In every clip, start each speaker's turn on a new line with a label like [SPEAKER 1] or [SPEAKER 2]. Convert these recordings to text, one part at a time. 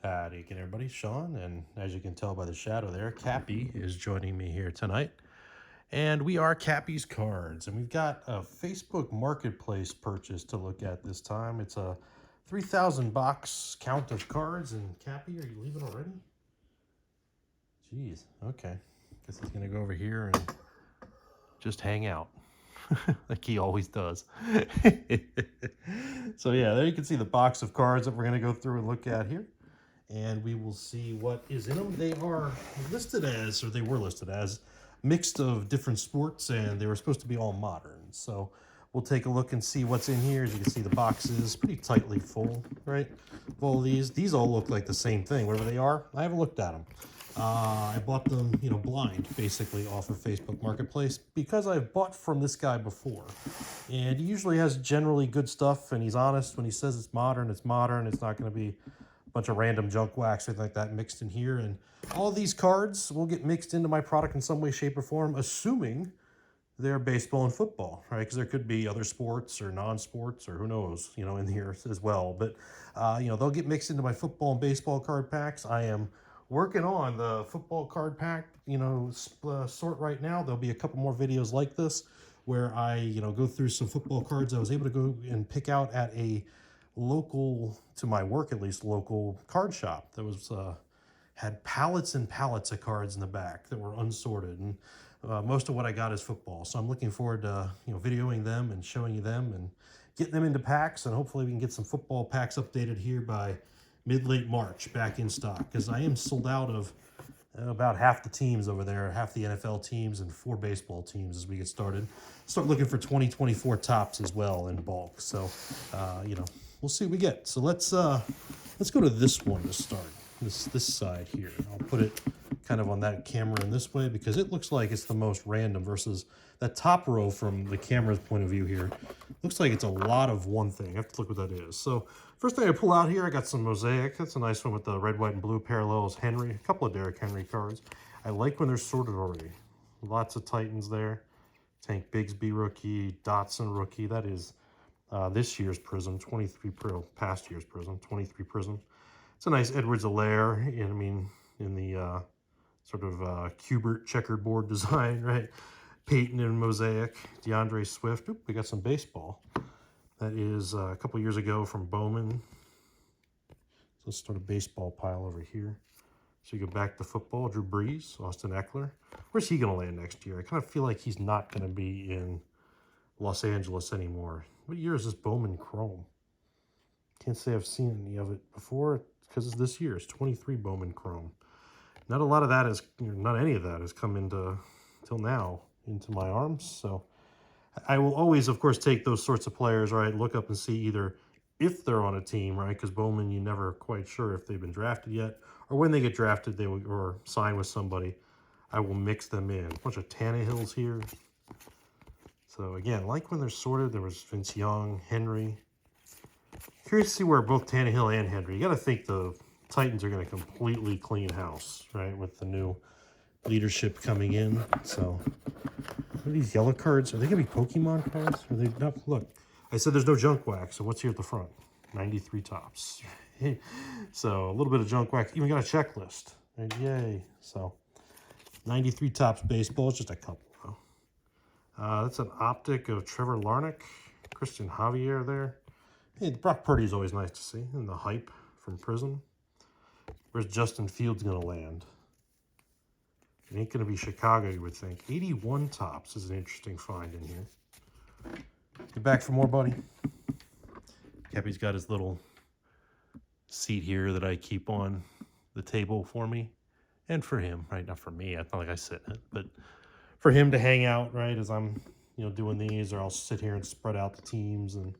[SPEAKER 1] Howdy again, everybody. Sean, and as you can tell by the shadow there, Kappi is joining me here tonight. And we are Kappi's Cards, and we've got a Facebook Marketplace purchase to look at this time. It's a 3,000 box count of cards, and Kappi, are you leaving already? Jeez, okay. Guess he's going to go over here and just hang out. Like he always does. So yeah, there you can see the box of cards that we're going to go through and look at here. And we will see what is in them. They are listed as, or they were listed as, mixed of different sports, and they were supposed to be all modern. So we'll take a look and see what's in here. As you can see, the box is pretty tightly full, right? Of all these all look like the same thing, whatever they are. I haven't looked at them. I bought them, blind, basically, off of Facebook Marketplace because I've bought from this guy before. And he usually has generally good stuff, and he's honest when he says it's modern, it's modern. It's not going to be a bunch of random junk wax or anything like that mixed in here. And all these cards will get mixed into my product in some way, shape, or form, assuming they're baseball and football, right? Because there could be other sports or non-sports or who knows, in here as well. But, they'll get mixed into my football and baseball card packs. I am working on the football card pack, sort right now. There'll be a couple more videos like this where I, go through some football cards I was able to go and pick out at a local, to my work at least, local card shop that was had pallets and pallets of cards in the back that were unsorted, and most of what I got is football. So I'm looking forward to videoing them and showing you them and getting them into packs, and hopefully we can get some football packs updated here by mid-late March back in stock, because I am sold out of about half the teams over there, half the NFL teams and 4 baseball teams as we get started. Start looking for 2024 tops as well in bulk. So, we'll see what we get. So let's go to this one to start. This side here. I'll put it kind of on that camera in this way because it looks like it's the most random versus that top row from the camera's point of view here. Looks like it's a lot of one thing. I have to look what that is. So first thing I pull out here, I got some Mosaic. That's a nice one with the red, white, and blue parallels. Henry, a couple of Derrick Henry cards. I like when they're sorted already. Lots of Titans there. Tank Bigsby rookie, Dotson rookie. That is this year's Prism, 23 past year's Prism, 23 Prism. It's a nice Edwards-Helaire, in the sort of Kubert checkerboard design, right? Peyton and Mosaic, DeAndre Swift. Oop, we got some baseball. That is a couple years ago from Bowman. So let's start a baseball pile over here. So you go back to football, Drew Brees, Austin Eckler. Where's he going to land next year? I kind of feel like he's not going to be in Los Angeles anymore. What year is this Bowman Chrome? Can't say I've seen any of it before because it's this year. It's 23 Bowman Chrome. Not a lot of that is, not any of that has come into, till now, into my arms. So I will always, of course, take those sorts of players, right? Look up and see either if they're on a team, right? Because Bowman, you're never quite sure if they've been drafted yet, or when they get drafted, they will, or sign with somebody. I will mix them in. A bunch of Tannehills here. So again, like when they're sorted, there was Vince Young, Henry. Curious to see where both Tannehill and Henry. You got to think the Titans are going to completely clean house, right, with the new leadership coming in. So, what are these yellow cards? Are they going to be Pokemon cards? Are they not? Look, I said there's no junk wax. So what's here at the front? 93 tops. So a little bit of junk wax. Even got a checklist. Right? Yay! So 93 tops baseball. It's just a couple though. That's an optic of Trevor Larnach, Christian Javier there. Hey, Brock Purdy is always nice to see, and the hype from Prism. Where's Justin Fields going to land? It ain't going to be Chicago, you would think. 81 tops is an interesting find in here. Get back for more, buddy. Kappi's got his little seat here that I keep on the table for me. And for him, right? Not for me. It's not like I sit in it. But for him to hang out, right, as I'm, doing these. Or I'll sit here and spread out the teams and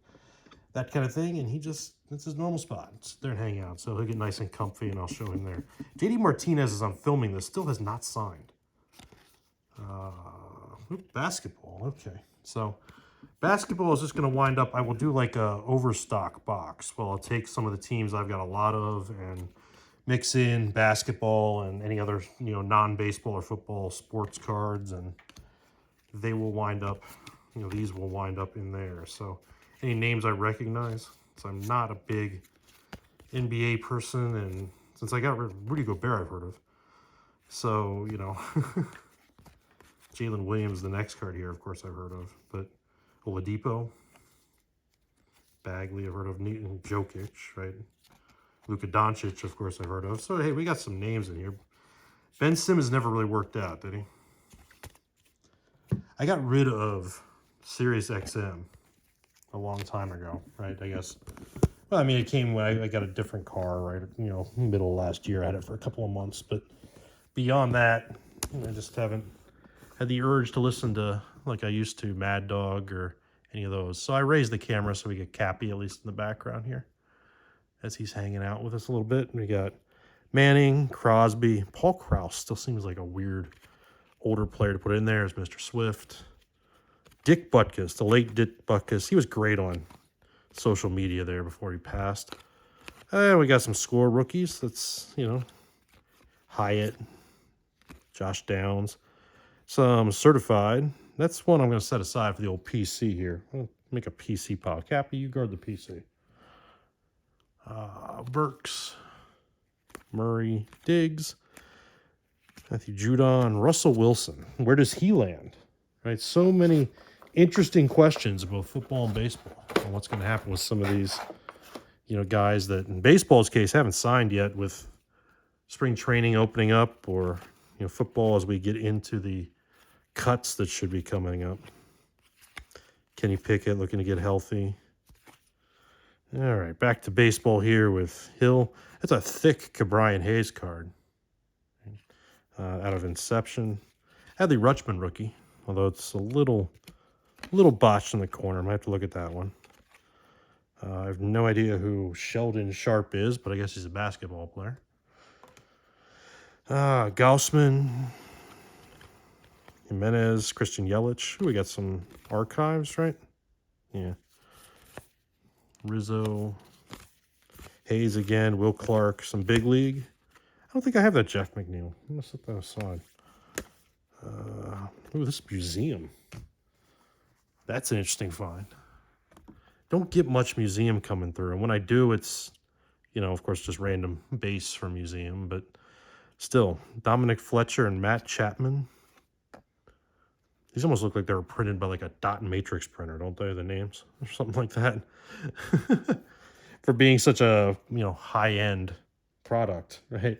[SPEAKER 1] that kind of thing, and it's his normal spot. Sit there and hang out, so he'll get nice and comfy, and I'll show him there. JD Martinez, as I'm filming this, still has not signed. Basketball, okay. So basketball is just going to wind up, I will do like a overstock box. Well, I'll take some of the teams I've got a lot of and mix in basketball and any other, non-baseball or football sports cards, and they will wind up, these will wind up in there. So any names I recognize. So I'm not a big NBA person, and since I got Rudy Gobert, I've heard of. So, you know, Jalen Williams, the next card here, of course, I've heard of. But Oladipo, Bagley, I've heard of. Jokic, right? Luka Doncic, of course, I've heard of. So, hey, we got some names in here. Ben Simmons never really worked out, did he? I got rid of Sirius XM a long time ago, right? I guess. Well, I mean, it came when I got a different car, right? You know, middle of last year. I had it for a couple of months, but beyond that, I just haven't had the urge to listen to, like I used to, Mad Dog or any of those. So I raised the camera so we get Kappi, at least in the background here, as he's hanging out with us a little bit. We got Manning, Crosby, Paul Krause. Still seems like a weird older player to put in there as Mr. Swift. Dick Butkus, the late Dick Butkus. He was great on social media there before he passed. We got some score rookies. That's, you know, Hyatt, Josh Downs. Some certified. That's one I'm going to set aside for the old PC here. I'll make a PC pile. Kappi, you guard the PC. Burks, Murray, Diggs, Matthew Judon, Russell Wilson. Where does he land? Right, so many interesting questions about football and baseball and what's going to happen with some of these, you know, guys that in baseball's case haven't signed yet, with spring training opening up, or, you know, football as we get into the cuts that should be coming up. Kenny Pickett looking to get healthy. All right, back to baseball here with Hill. That's a thick Cabrian Hayes card out of Inception. Adley Rutschman rookie, although it's a little botched in the corner. I might have to look at that one. I have no idea who Sheldon Sharp is, but I guess he's a basketball player. Gaussman, Jimenez, Christian Yelich. Ooh, we got some archives, right? Yeah. Rizzo, Hayes again, Will Clark, some big league. I don't think I have that Jeff McNeil. I'm going to set that aside. Ooh, this museum. That's an interesting find. Don't get much museum coming through. And when I do, it's, you know, of course, just random base from museum. But still, Dominic Fletcher and Matt Chapman. These almost look like they were printed by like a dot matrix printer, don't they? The names or something like that. For being such a, you know, high-end product, right?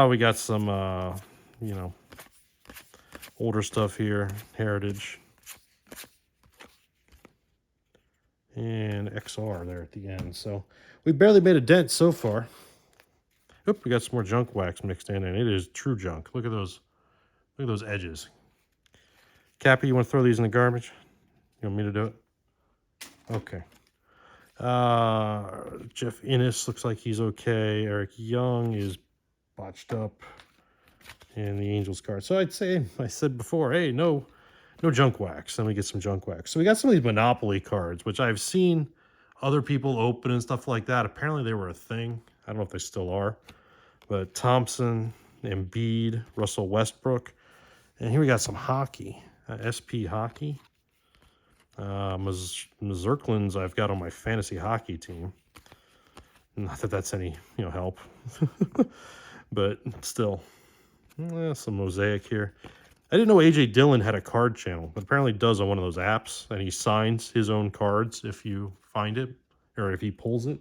[SPEAKER 1] We got some, you know, older stuff here. Heritage. And XR there at the end. So we barely made a dent so far. Oop, we got some more junk wax mixed in, and it is true junk. Look at those edges. Kappi, you want to throw these in the garbage? You want me to do it? Okay. Jeff Innes looks like he's okay. Eric Young is botched up. And the Angels card. So I'd say, I said before, hey, no junk wax. Then we get some junk wax. So we got some of these Monopoly cards, which I've seen other people open and stuff like that. Apparently they were a thing. I don't know if they still are. But Thompson, Embiid, Russell Westbrook. And here we got some hockey. SP Hockey. Mazurklins I've got on my fantasy hockey team. Not that that's any, you know, help. But still. Some Mosaic here. I didn't know AJ Dillon had a card channel, but apparently does on one of those apps, and he signs his own cards if you find it, or if he pulls it,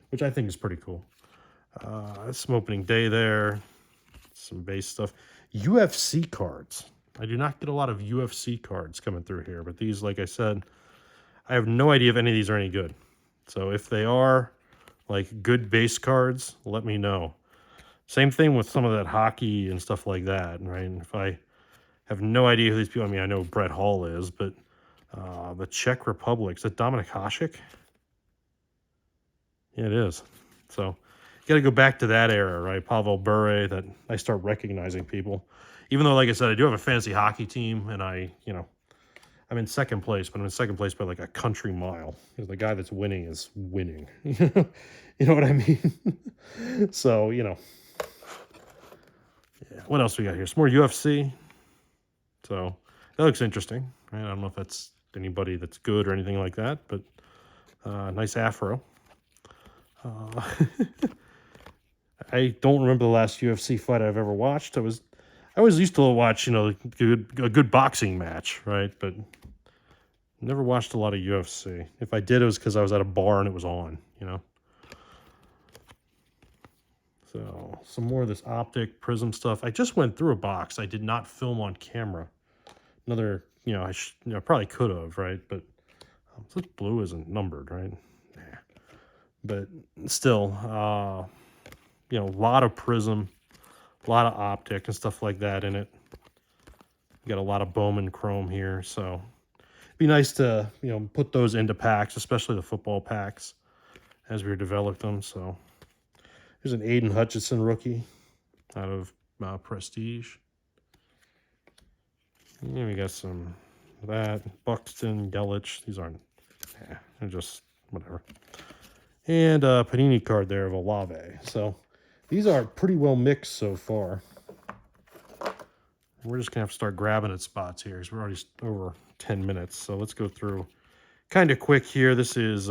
[SPEAKER 1] which I think is pretty cool. Some opening day there, some base stuff. UFC cards. I do not get a lot of UFC cards coming through here, but these, like I said, I have no idea if any of these are any good. So if they are, like, good base cards, let me know. Same thing with some of that hockey and stuff like that, right? And if I have no idea who these people, I mean, I know Brett Hall is, but the Czech Republic, is that Dominik Hasek? Yeah, it is. So you got to go back to that era, right? Pavel Bure, that I start recognizing people. Even though, like I said, I do have a fantasy hockey team, and I'm in second place, but I'm in second place by like a country mile. Because the guy that's winning is winning. You know what I mean? So, you know. Yeah. What else we got here? Some more UFC. So that looks interesting. Right? I don't know if that's anybody that's good or anything like that, but nice afro. I don't remember the last UFC fight I've ever watched. I always used to watch, a good boxing match, right? But never watched a lot of UFC. If I did, it was because I was at a bar and it was on. So some more of this optic prism stuff. I just went through a box. I did not film on camera. Another, I probably could have, right? But this blue isn't numbered, right? Yeah. But still, a lot of prism, a lot of optic and stuff like that in it. Got a lot of Bowman chrome here, so it'd be nice to put those into packs, especially the football packs, as we develop them. So here's an Aiden Hutchinson rookie out of Prestige. And we got some of that Buxton, Yelich. These aren't, they're just whatever. And a Panini card there of Olave. So these are pretty well mixed so far. We're just going to have to start grabbing at spots here because we're already over 10 minutes. So let's go through kind of quick here. This is,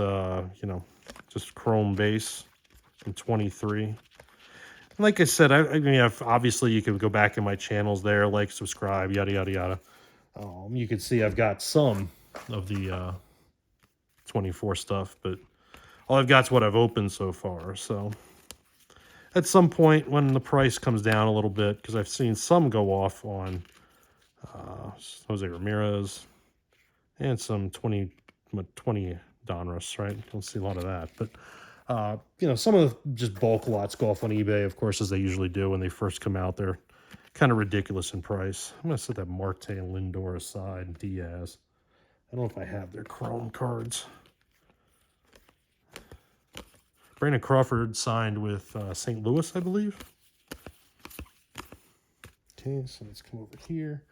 [SPEAKER 1] just chrome base from 23. Like I said, I mean, obviously you can go back in my channels there, like, subscribe, yada, yada, yada. You can see I've got some of the 24 stuff, but all I've got is what I've opened so far. So at some point when the price comes down a little bit, because I've seen some go off on Jose Ramirez and some 20 Donruss, right? Don't see a lot of that. But, some of the just bulk lots go off on eBay, of course, as they usually do when they first come out. They're kind of ridiculous in price. I'm going to set that Marte and Lindor aside, and Diaz. I don't know if I have their chrome cards. Brandon Crawford signed with St. Louis, I believe. Okay, so let's come over here.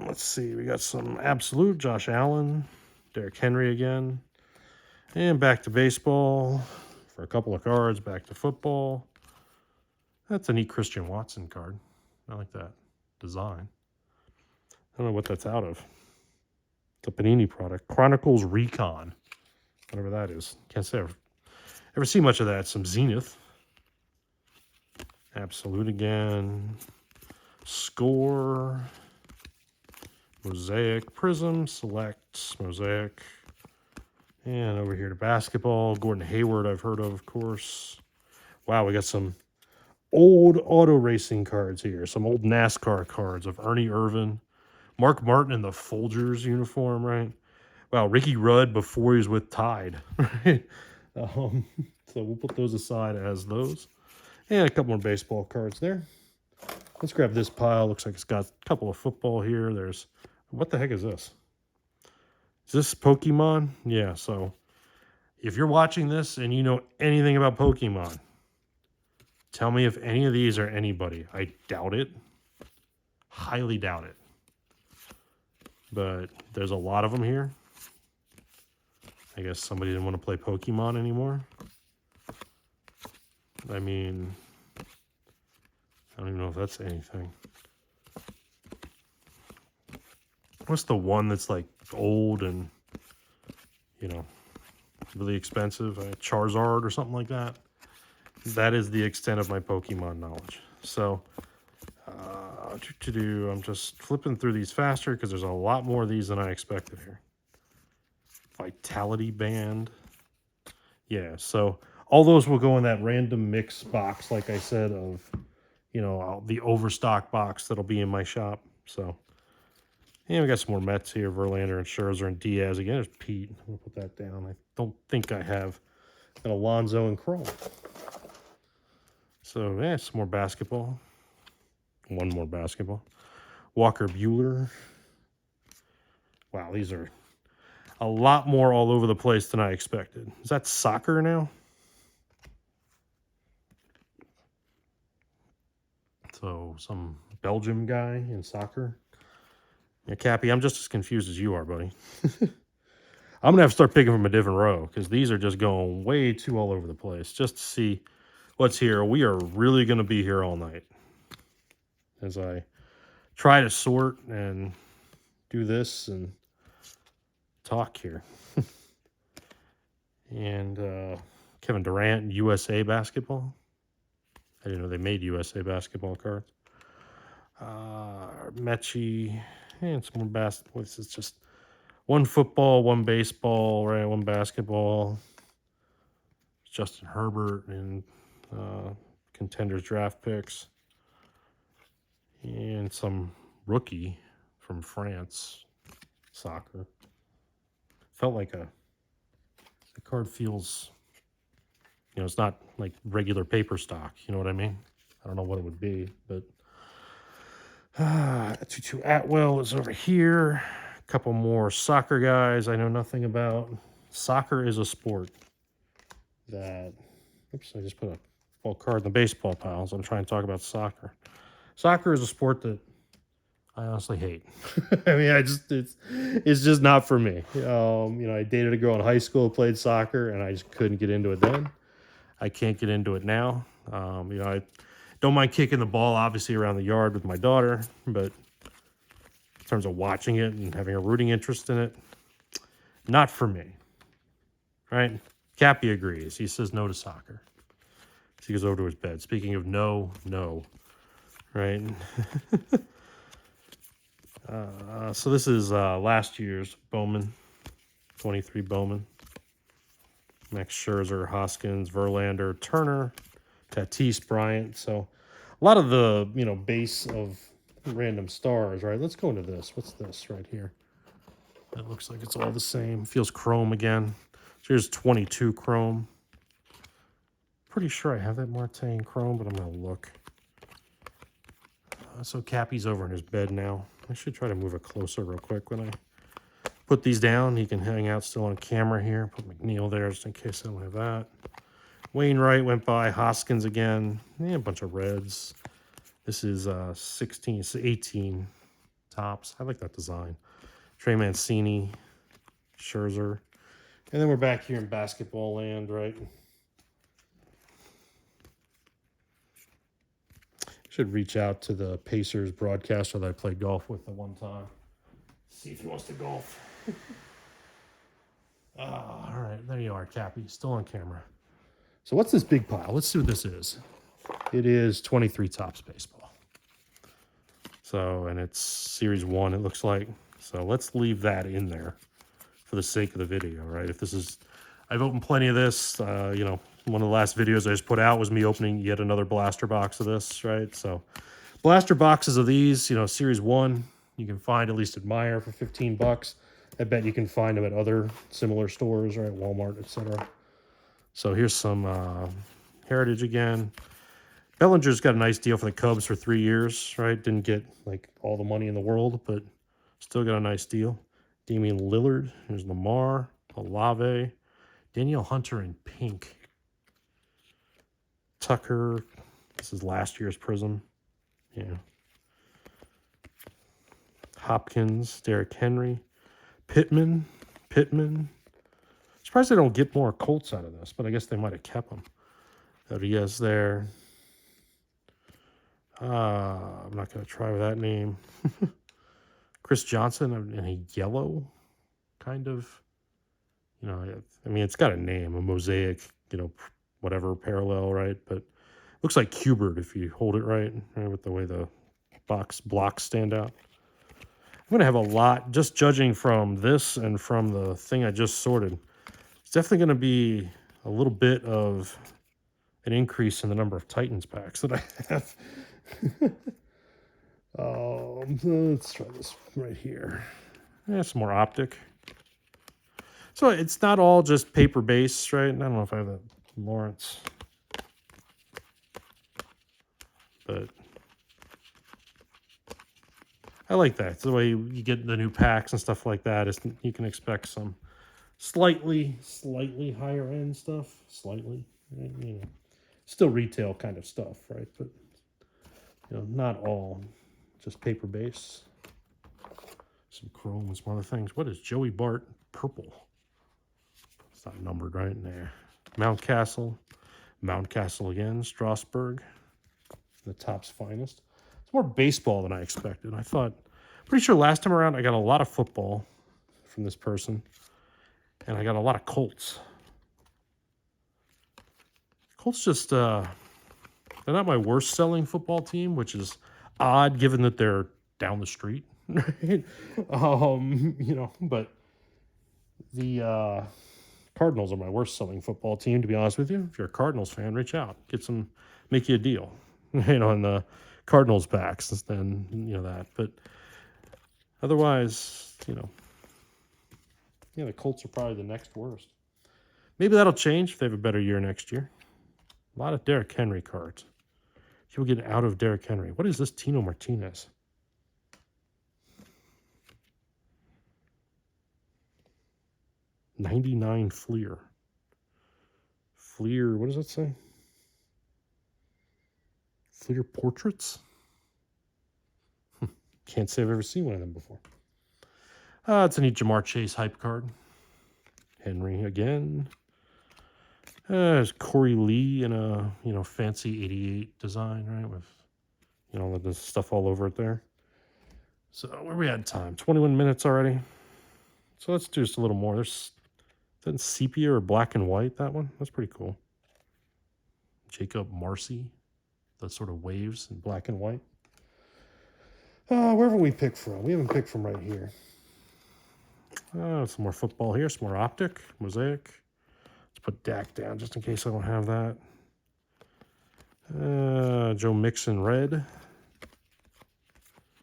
[SPEAKER 1] Let's see. We got some absolute. Josh Allen, Derrick Henry again. And back to baseball for a couple of cards. Back to football. That's a neat Christian Watson card. I like that design. I don't know what that's out of. It's a Panini product. Chronicles Recon. Whatever that is. Can't say I've ever see much of that. Some Zenith. Absolute again. Score. Mosaic. Prism. Select. Mosaic. And over here to basketball. Gordon Hayward I've heard of course. Wow, we got some old auto racing cards here. Some old NASCAR cards of Ernie Irvan. Mark Martin in the Folgers uniform, right? Wow, Ricky Rudd before he was with Tide, right? So we'll put those aside as those. And a couple more baseball cards there. Let's grab this pile. Looks like it's got a couple of football here. There's, what the heck is this? Is this Pokemon? Yeah, so if you're watching this and you know anything about Pokemon, tell me if any of these are anybody. I doubt it. Highly doubt it. But there's a lot of them here. I guess somebody didn't want to play Pokemon anymore. I mean, I don't even know if that's anything. What's the one that's like old and, really expensive? Charizard or something like that. That is the extent of my Pokemon knowledge. So, I'm just flipping through these faster because there's a lot more of these than I expected here. Vitality Band. Yeah, so all those will go in that random mix box, like I said, of, the overstock box that'll be in my shop. So, and we got some more Mets here, Verlander and Scherzer and Diaz. Again, there's Pete. I'm going to put that down. I don't think I have an Alonso and Chrome. So, yeah, some more basketball. One more basketball. Walker Buehler. Wow, these are a lot more all over the place than I expected. Is that soccer now? So, some Belgium guy in soccer. Yeah, Kappi, I'm just as confused as you are, buddy. I'm going to have to start picking from a different row because these are just going way too all over the place just to see what's here. We are really going to be here all night as I try to sort and do this and talk here. And Kevin Durant, USA basketball. I didn't know they made USA basketball cards. Mechie, and some more basketball. This is just one football, one baseball, right? One basketball. Justin Herbert and contenders draft picks. And some rookie from France, soccer. Felt like the card feels, it's not like regular paper stock. You know what I mean? I don't know what it would be, but Tutu Atwell is over here. A couple more soccer guys I know nothing about. Soccer is a sport that, oops, I just put a ball card in the baseball pile, so I'm trying to talk about soccer. Soccer is a sport that I honestly hate. I mean, it's just not for me. I dated a girl in high school who played soccer, and I just couldn't get into it then. I can't get into it now. I don't mind kicking the ball, obviously, around the yard with my daughter, but in terms of watching it and having a rooting interest in it, not for me. Right? Kappi agrees. He says no to soccer. So he goes over to his bed. Speaking of no, right? So this is last year's Bowman, 23 Bowman. Max Scherzer, Hoskins, Verlander, Turner, Tatis, Bryant. So a lot of the, base of random stars, right? Let's go into this. What's this right here? That looks like it's all the same. Feels chrome again. So here's 22 chrome. Pretty sure I have that Marte in chrome, but I'm going to look. So Cappy's over in his bed now. I should try to move it closer real quick when I put these down. He can hang out still on camera here. Put McNeil there just in case I don't have that. Wainwright went by. Hoskins again. A bunch of reds. This is 18 tops. I like that design. Trey Mancini, Scherzer. And then we're back here in basketball land, right? Should reach out to the Pacers broadcaster that I played golf with at one time. See if he wants to golf. All right, there you are, Cappy. Still on camera. So what's this big pile? Let's see what this is. It is 23 Topps baseball. So, and it's Series 1, it looks like. So let's leave that in there for the sake of the video, right? If this is, I've opened plenty of this. One of the last videos I just put out was me opening yet another blaster box of this, right? So blaster boxes of these, Series 1, you can find at least at Meijer for $15. I bet you can find them at other similar stores, right? Walmart, etc. So here's some Heritage again. Bellinger's got a nice deal for the Cubs for 3 years, right? Didn't get like all the money in the world, but still got a nice deal. Damian Lillard, here's Lamar, Olave, Danielle Hunter in pink. Tucker, this is last year's Prism. Yeah. Hopkins, Derrick Henry, Pittman. Surprised they don't get more Colts out of this, but I guess they might have kept them. Urias there. I'm not going to try with that name. Chris Johnson in a yellow, kind of. It's got a name, a Mosaic, whatever parallel, right? But looks like Cubert if you hold it right, with the way the box blocks stand out. I'm going to have a lot, just judging from this and from the thing I just sorted. It's definitely going to be a little bit of an increase in the number of Titans packs that I have. Let's try this right here. Some more optic. So it's not all just paper base, right? I don't know if I have that Lawrence. But I like that. It's the way you get the new packs and stuff like that. You can expect some slightly higher end stuff. Slightly. Right? Still retail kind of stuff, right? But not all just paper base. Some chrome and some other things. What is Joey Bart purple? It's not numbered, right? Nah. Mountcastle again. Strasburg, the Topps finest. It's more baseball than I expected. Pretty sure last time around I got a lot of football from this person, and I got a lot of Colts. Colts just They're not my worst selling football team, which is odd given that they're down the street. Right? But the Cardinals are my worst selling football team, to be honest with you. If you're a Cardinals fan, reach out. Make you a deal. On the Cardinals backs, then that. But otherwise, the Colts are probably the next worst. Maybe that'll change if they have a better year next year. A lot of Derrick Henry cards. People get out of Derrick Henry. What is this Tino Martinez? '99 Fleer. Fleer, what does that say? Fleer Portraits? Can't say I've ever seen one of them before. It's a neat Jamar Chase hype card. Henry again. There's Corey Lee in a fancy 88 design, right? With the stuff all over it there. So where are we at in time? 21 minutes already. So let's do just a little more. There's that sepia or black and white, that one? That's pretty cool. Jacob Marcy. The sort of waves in black and white. Where haven't we picked from? We haven't picked from right here. Some more football here. Some more optic. Mosaic. Let's put Dak down just in case I don't have that. Joe Mixon red.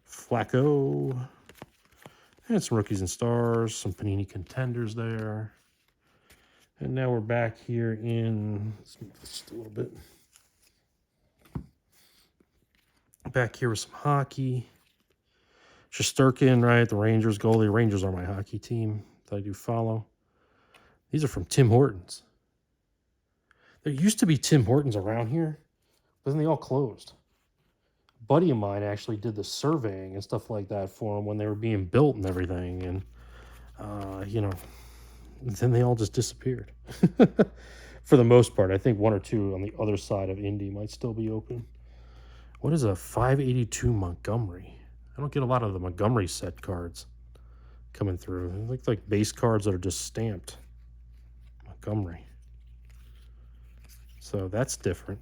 [SPEAKER 1] Flacco. And some rookies and stars. Some Panini contenders there. And now we're back here in... Let's move this just a little bit. Back here with some hockey. Shesterkin, right? The Rangers goalie. Rangers are my hockey team that I do follow. These are from Tim Hortons. There used to be Tim Hortons around here, but then they all closed. A buddy of mine actually did the surveying and stuff like that for them when they were being built and everything. And, then they all just disappeared. For the most part. I think one or two on the other side of Indy might still be open. What is a 582 Montgomery? I don't get a lot of the Montgomery set cards coming through. They look like base cards that are just stamped. Montgomery. So that's different.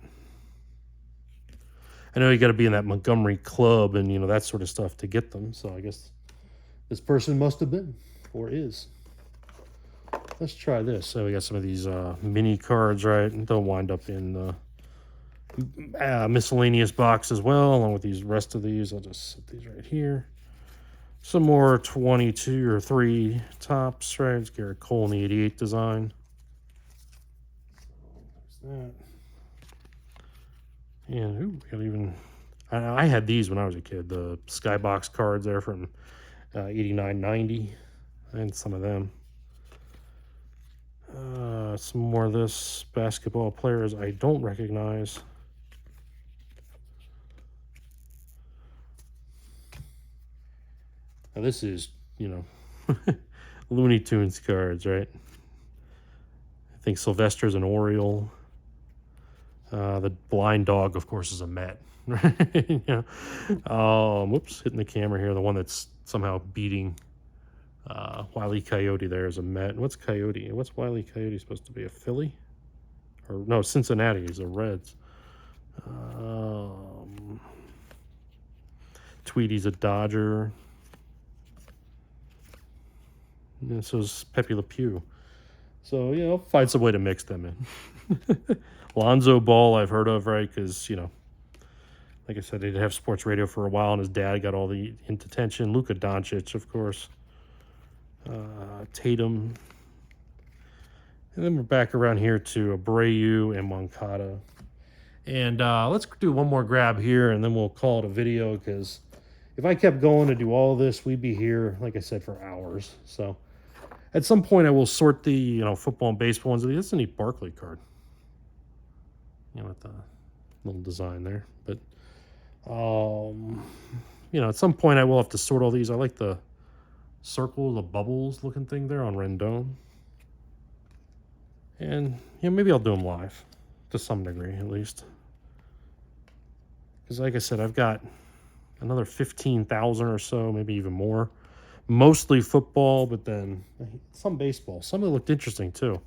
[SPEAKER 1] I know you got to be in that Montgomery club and, that sort of stuff to get them. So I guess this person must have been or is. Let's try this. So we got some of these mini cards, right? And they'll wind up in the miscellaneous box as well, along with these rest of these. I'll just set these right here. Some more 22 or 3 tops, right? It's Garrett Cole in the 88 design. There's that. And we got even... I had these when I was a kid. The Skybox cards there from 89-90. And some of them. Some more of this. Basketball players I don't recognize. Now this is, Looney Tunes cards, right? I think Sylvester's an Oriole. The blind dog, of course, is a Met. Right? Whoops, hitting the camera here. The one that's somehow beating Wile E. Coyote there is a Met. What's Coyote? What's Wile E. Coyote supposed to be? A Philly? Or no, Cincinnati is a Reds. Tweety's a Dodger. And so is Pepe Le Pew. So, I'll find some way to mix them in. Lonzo Ball I've heard of, right? Because, like I said, they did have sports radio for a while, and his dad got all the attention. Luka Doncic, of course. Tatum. And then we're back around here to Abreu and Moncada. And let's do one more grab here, and then we'll call it a video, because if I kept going to do all this, we'd be here, like I said, for hours. So at some point, I will sort the football and baseball ones. That's a neat Barkley card. With the little design there. But at some point, I will have to sort all these. I like the circle, the bubbles looking thing there on Rendon. And maybe I'll do them live to some degree, at least. Because like I said, I've got another 15,000 or so, maybe even more. Mostly football, but then some baseball. Some of it looked interesting too.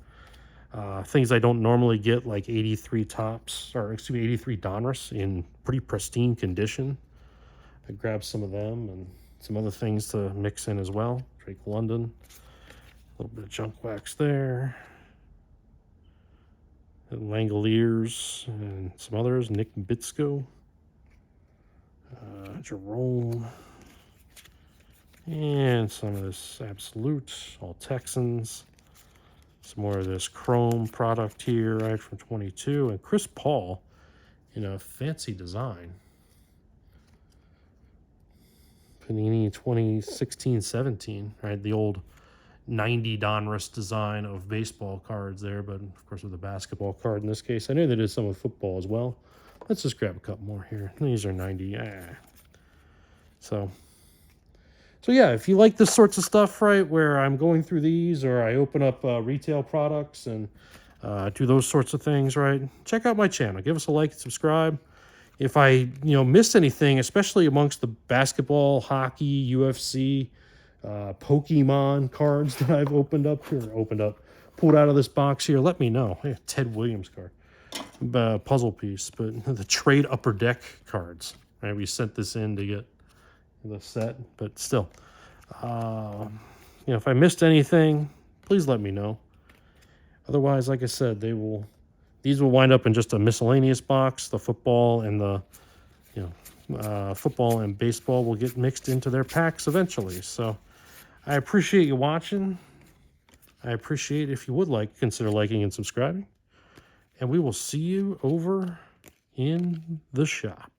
[SPEAKER 1] Things I don't normally get, like 83 Tops, or excuse me, 83 Donruss in pretty pristine condition. I grabbed some of them and some other things to mix in as well. Drake London, a little bit of junk wax there. And Langoliers and some others. Nick Bitsko, Jerome, and some of this Absolute, all Texans. Some more of this Chrome product here, right, from 22. And Chris Paul in a fancy design. Panini 2016-17, right? The old 90 Donruss design of baseball cards there, but of course with a basketball card in this case. I knew they did some with football as well. Let's just grab a couple more here. These are 90. So yeah, if you like this sorts of stuff, right, where I'm going through these or I open up retail products and do those sorts of things, right, check out my channel. Give us a like and subscribe. If I, missed anything, especially amongst the basketball, hockey, UFC, Pokemon cards that I've pulled out of this box here, let me know. Hey, Ted Williams card, puzzle piece, but the trade upper deck cards, right? We sent this in to get the set, but still, if I missed anything, please let me know. Otherwise, like I said, these will wind up in just a miscellaneous box. The football and the football and baseball will get mixed into their packs eventually. So I appreciate you watching. I appreciate if you would consider liking and subscribing, and we will see you over in the shop.